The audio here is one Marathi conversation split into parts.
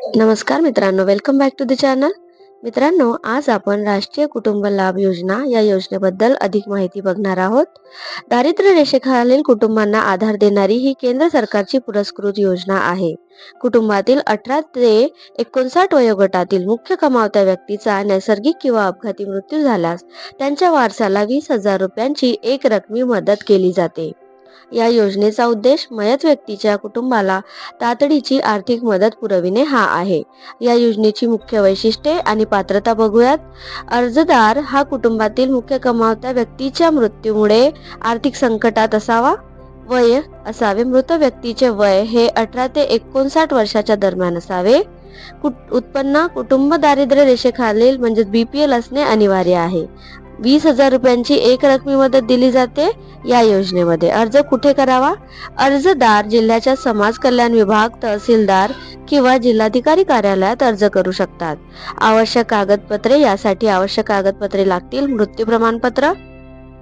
नमस्कार मित्रांनो, welcome back to the channel. मित्रांनो, आज आपण राष्ट्रीय कुटुंब लाभ योजना या योजनेबद्दल अधिक माहिती बघणार आहोत. दारिद्र्य रेषेखालील कुटुंबांना आधार देणारी ही केंद्र सरकारची पुरस्कृत योजना आहे. कुटुंबातील 18 ते 59 वयोगटातील मुख्य कमावत्या व्यक्तीचा नैसर्गिक किंवा अपघाती मृत्यू झाल्यास त्यांच्या वारसाला 20,000 रुपयांची एक रकमी मदत केली जाते. या योजनेचा उद्देश मयत व्यक्तीच्या कुटुंबाला तातडीची आर्थिक मदत पुरविणे हा आहे. या योजनेची मुख्य वैशिष्ट्ये आणि पात्रता बघूयात. अर्जदार हा कुटुंबातील मुख्य कमावत्या व्यक्तीच्या मृत्यूमुळे आर्थिक संकटात असावा. वय असावे. मृत व्यक्तीचे वय हे 18 ते 59 वर्षाच्या दरम्यान असावे. उत्पन्न कुटुंब दारिद्र्य रेषेखालील म्हणजे BPL असणे अनिवार्य आहे. 20,000 रुपयांची एक रकमी मदत दिली जाते या योजनेमध्ये. अर्ज कुठे करावा? अर्जदार जिल्ह्याच्या समाज कल्याण विभाग, तहसीलदार किंवा जिल्हाधिकारी कार्यालयात अर्ज करू शकतात. आवश्यक कागदपत्रे. यासाठी आवश्यक कागदपत्रे लागतील: मृत्यू प्रमाणपत्र,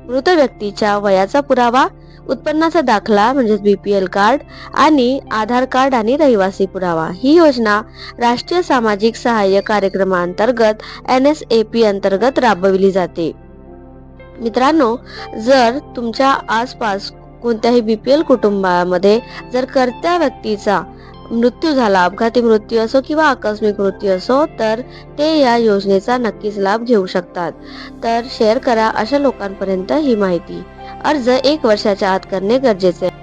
मृत व्यक्तीच्या वयाचा पुरावा, उत्पन्नाचा दाखला म्हणजे BPL कार्ड आणि आधार कार्ड आणि रहिवासी पुरावा. ही योजना राष्ट्रीय सामाजिक सहाय्य कार्यक्रमांतर्गत NSAP अंतर्गत राबविली जाते. मित्रांनो, जर तुमच्या आसपास कोणत्याही BPL कुटुंबामध्ये जर कर्त्या व्यक्तीचा मृत्यू झाला, अपघाती मृत्यू असो किंवा आकस्मिक मृत्यू असो, तर ते या योजनेचा नक्कीच लाभ घेऊ शकतात. तर शेअर करा अशा लोकांपर्यंत ही माहिती. अर्ज 1 वर्षाच्या आत करणे गरजेचे आहे.